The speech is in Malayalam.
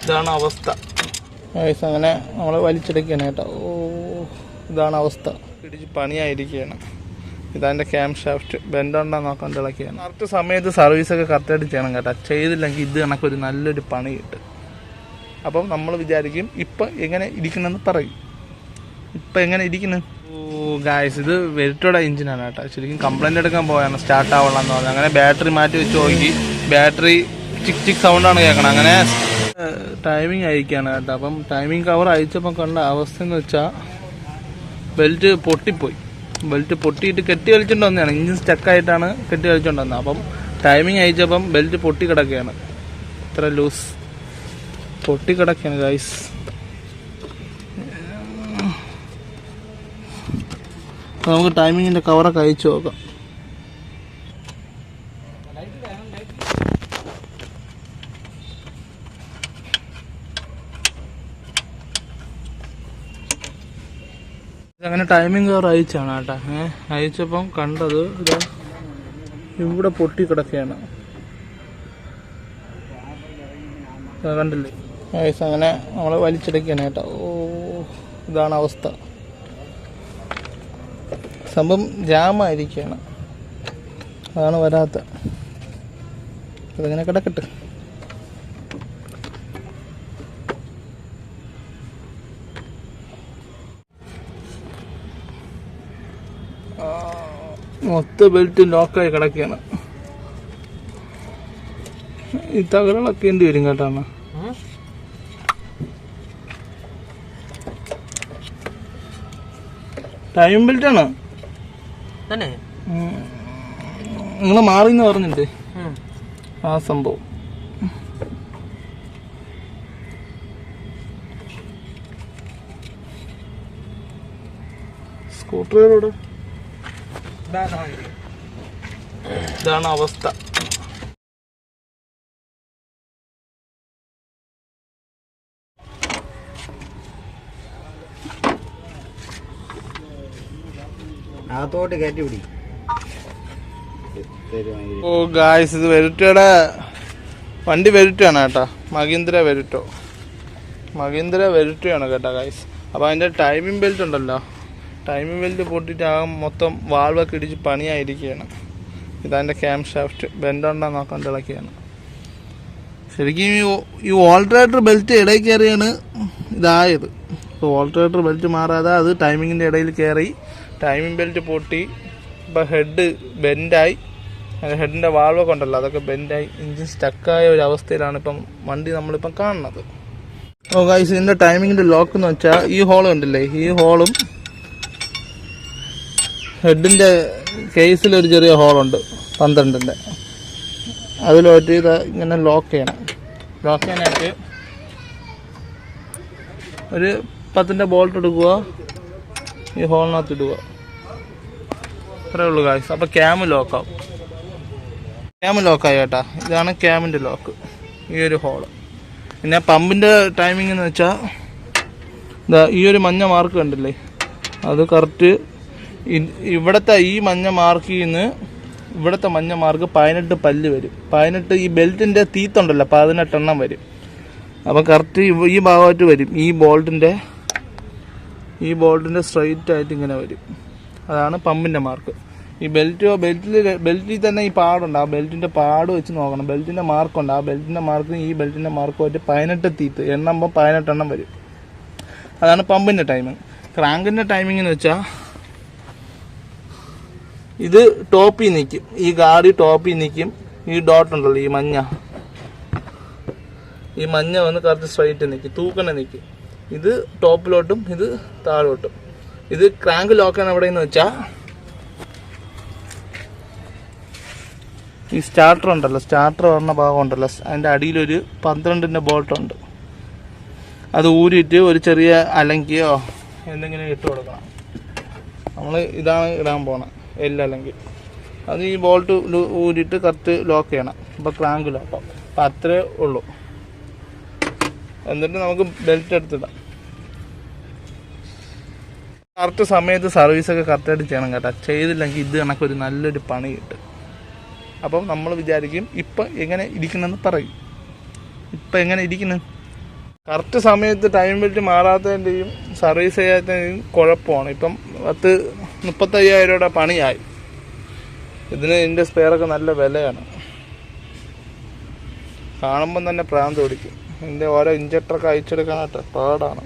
ഇതാണ് അവസ്ഥ. അങ്ങനെ നമ്മൾ വലിച്ചെടുക്കുകയാണ് കേട്ടോ. ഇതാണ് അവസ്ഥ. പിടിച്ച് പണിയായിരിക്കുകയാണ്. ഇതാൻ്റെ ക്യാം ഷാഫ്റ്റ് ബെൻഡുണ്ടോ നോക്കാൻ തിളക്കുകയാണ്. കറക്റ്റ് സമയത്ത് സർവീസൊക്കെ കറക്റ്റായിട്ട് ചെയ്യണം കേട്ടോ. ചെയ്തില്ലെങ്കിൽ ഇത് കണക്കൊരു നല്ലൊരു പണി കിട്ടും. അപ്പം നമ്മൾ വിചാരിക്കും ഇപ്പം എങ്ങനെ ഇരിക്കണമെന്ന് പറയും. ഇപ്പം എങ്ങനെ ഇരിക്കുന്നു? ഗായ്സ്, ഇത് വെരിറ്റോയുടെ എഞ്ചിനാണ് കേട്ടോ. ശരിക്കും കംപ്ലൈൻറ്റ് എടുക്കാൻ പോയാണ് സ്റ്റാർട്ട് ആവണമെന്ന് പറഞ്ഞു. അങ്ങനെ ബാറ്ററി മാറ്റി വെച്ച് നോക്കി, ബാറ്ററി ചിക്ക് ചിക്ക് സൗണ്ടാണ് കേൾക്കണം. അങ്ങനെ ടൈമിങ് അയക്കുകയാണ് കേട്ടോ. അപ്പം ടൈമിങ് കവർ അയച്ചപ്പം കണ്ട അവസ്ഥ എന്ന് വെച്ചാൽ ബെൽറ്റ് പൊട്ടിപ്പോയി. ബെൽറ്റ് പൊട്ടിയിട്ട് കെട്ടി കളിച്ചുകൊണ്ട് വന്നതാണ്. എഞ്ചിൻ സ്റ്റക്കായിട്ടാണ് കെട്ടി കളിച്ചുകൊണ്ട് വന്നത്. അപ്പം ടൈമിങ് അയച്ചപ്പം ബെൽറ്റ് പൊട്ടി കിടക്കുകയാണ്. ഇത്ര ലൂസ് പൊട്ടി കിടക്കുകയാണ് ഗൈസ്. നമുക്ക് ടൈമിങ്ങിൻ്റെ കവറൊക്കെ അയച്ചു നോക്കാം. അങ്ങനെ ടൈമിംഗ് കവർ അയച്ചാണ് കേട്ടോ. അയച്ചപ്പം കണ്ടത് ഇത് ഇവിടെ പൊട്ടി കിടക്കുകയാണ്. കണ്ടില്ലേ? അങ്ങനെ നമ്മൾ വലിച്ചെടുക്കുകയാണ് കേട്ടോ. ഇതാണ് അവസ്ഥ. സംഭവം ജാമായിരിക്കുകയാണ്. അതാണ് വരാത്ത. ഇതിങ്ങനെ കിടക്കട്ടെ. മൊത്തം ബെൽറ്റ് ലോക്കായി കിടക്കുകയാണ്. ഈ തകരളക്കേണ്ടി വരും കേട്ടാണ്. ടൈം ബെൽറ്റാണ് നിങ്ങൾ മാറിന്ന് പറഞ്ഞിട്ട് ആ സംഭവം. സ്കൂട്ടറോട് ഇതാണ് അവസ്ഥ. അകത്തോട്ട് കയറ്റി പിടി. ഓ ഗായ്സ്, ഇത് വെരിറ്റോയുടെ വണ്ടി വെരിറ്റോയാണ് കേട്ടോ. മഹീന്ദ്ര വെരിറ്റോയാണ് കേട്ടോ ഗായ്സ്. അപ്പോൾ അതിൻ്റെ ടൈമിംഗ് ബെൽറ്റ് ഉണ്ടല്ലോ, ടൈമിംഗ് ബെൽറ്റ് പൊട്ടിയിട്ട് ആ മൊത്തം വാൾവൊക്കെ ഇടിച്ച് പണിയായിരിക്കുകയാണ്. ഇതാൻ്റെ ക്യാം ഷാഫ്റ്റ് ബെൻഡുണ്ടോ നോക്കാൻ തിളക്കുകയാണ്. ശരിക്കും ഈ ഓൾട്ടറേറ്റർ ബെൽറ്റ് ഇടയിൽ കയറിയാണ് ഇതായത്. ഇപ്പോൾ ഓൾട്ടറേറ്റർ ബെൽറ്റ് മാറാതെ അത് ടൈമിങ്ങിൻ്റെ ഇടയിൽ കയറി ടൈമിംഗ് ബെൽറ്റ് പൊട്ടി. ഇപ്പോൾ ഹെഡ് ബെൻഡായി. ഹെഡിൻ്റെ വാൾവൊക്കെ ഉണ്ടല്ലോ അതൊക്കെ ബെൻഡായി എഞ്ചിൻ സ്റ്റക്കായ ഒരു അവസ്ഥയിലാണ് ഇപ്പം വണ്ടി നമ്മളിപ്പം കാണുന്നത്. ഓ ഗൈസ്, ഇതിൻ്റെ ടൈമിങ്ങിൻ്റെ ലോക്ക് എന്ന് വെച്ചാൽ ഈ ഹോളും ഉണ്ടല്ലേ, ഈ ഹോളും ഹെഡിൻ്റെ കേസിലൊരു ചെറിയ ഹോളുണ്ട് 12-ൻ്റെ. അതിലോട്ട് ഇത് ഇങ്ങനെ ലോക്ക് ചെയ്യണം. ലോക്ക് ചെയ്യാനായിട്ട് ഒരു 10-ൻ്റെ ബോൾട്ട് എടുക്കുക, ഈ ഹോളിനകത്ത് ഇടുക. അത്രേ ഉള്ളൂ ഗായ്സ്. അപ്പോൾ ക്യാമ് ലോക്കാവും. ക്യാമ് ലോക്കായി കേട്ടാ. ഇതാണ് ക്യാമിൻ്റെ ലോക്ക്, ഈ ഒരു ഹോള്. പിന്നെ പമ്പിൻ്റെ ടൈമിംഗ് എന്ന് വെച്ചാൽ ഇതാ ഈ ഒരു മഞ്ഞ മാർക്ക് കണ്ടില്ലേ, അത് കറക്റ്റ് ഇവിടുത്തെ ഈ മഞ്ഞ മാർക്കിൽ നിന്ന് ഇവിടുത്തെ മഞ്ഞ മാർക്ക് 18 പല്ല് വരും. 18 ഈ ബെൽറ്റിൻ്റെ തീത്തുണ്ടല്ലോ 18 എണ്ണം വരും. അപ്പം കറക്റ്റ് ഈ ഭാഗമായിട്ട് വരും. ഈ ബോൾട്ടിൻ്റെ സ്ട്രൈറ്റ് ആയിട്ട് ഇങ്ങനെ വരും. അതാണ് പമ്പിൻ്റെ മാർക്ക്. ഈ ബെൽറ്റിൽ തന്നെ ഈ പാടുണ്ട്. ആ ബെൽറ്റിൻ്റെ പാട് വെച്ച് നോക്കണം. ബെൽറ്റിൻ്റെ മാർക്കുണ്ട്. ആ ബെൽറ്റിൻ്റെ മാർക്കും ഈ ബെൽറ്റിൻ്റെ മാർക്കുമായിട്ട് 18 തീത്ത് എണ്ണുമ്പോൾ 18 എണ്ണം വരും. അതാണ് പമ്പിൻ്റെ ടൈമിങ്. ക്രാങ്കിൻ്റെ ടൈമിംഗ് എന്ന് വെച്ചാൽ ഇത് ടോപ്പിൽ നിൽക്കും. ഈ ഗാഡി ടോപ്പിൽ നിൽക്കും. ഈ ഡോട്ട് ഉണ്ടല്ലോ, ഈ മഞ്ഞ വന്ന് കറക്റ്റ് സ്ട്രൈറ്റ് നിൽക്കും, തൂക്കനെ നിൽക്കും. ഇത് ടോപ്പിലോട്ടും ഇത് താഴോട്ടും. ഇത് ക്രാങ്ക് ലോക്കാണ് എവിടെയെന്ന് വെച്ചാൽ ഈ സ്റ്റാർട്ടർ ഉണ്ടല്ലോ, സ്റ്റാർട്ടർ പറഞ്ഞ ഭാഗം ഉണ്ടല്ലോ, അതിൻ്റെ അടിയിലൊരു 12-ൻ്റെ ബോൾട്ടുണ്ട്. അത് ഊരിയിട്ട് ഒരു ചെറിയ അലങ്കിയോ എന്തെങ്കിലും ഇട്ട് കൊടുക്കണം. നമ്മൾ ഇതാണ് ഇടാൻ പോണത്, അല്ലെങ്കിൽ അത് ഈ ബോൾട്ട് ഊരിയിട്ട് കറക്റ്റ് ലോക്ക് ചെയ്യണം. അപ്പോൾ ക്രാങ്ക് ലോക്കാം. അപ്പം അത്രേ ഉള്ളൂ. എന്നിട്ട് നമുക്ക് ബെൽറ്റ് എടുത്തിടാം. കറക്റ്റ് സമയത്ത് സർവീസൊക്കെ കറക്റ്റായിട്ട് ചെയ്യണം കേട്ടോ. ചെയ്തില്ലെങ്കിൽ ഇത് കണക്കൊരു നല്ലൊരു പണി കിട്ടും. അപ്പം നമ്മൾ വിചാരിക്കും ഇപ്പം എങ്ങനെ ഇരിക്കണമെന്ന് പറയും. ഇപ്പം എങ്ങനെ ഇരിക്കുന്നു? കറക്റ്റ് സമയത്ത് ടൈം ബെൽറ്റ് മാറാത്തതിൻ്റെയും സർവീസ് ചെയ്യാത്തതിൻ്റെയും കുഴപ്പമാണ്. ഇപ്പം 35,000 രൂപയുടെ പണിയായി. ഇതിൻ്റെ സ്പെയറൊക്കെ നല്ല വിലയാണ്. കാണുമ്പം തന്നെ പ്രാന്ത് പിടിക്കും. ഇതിൻ്റെ ഓരോ ഇഞ്ചക്ടറൊക്കെ അയച്ചെടുക്കാനായിട്ട് പാടാണ്.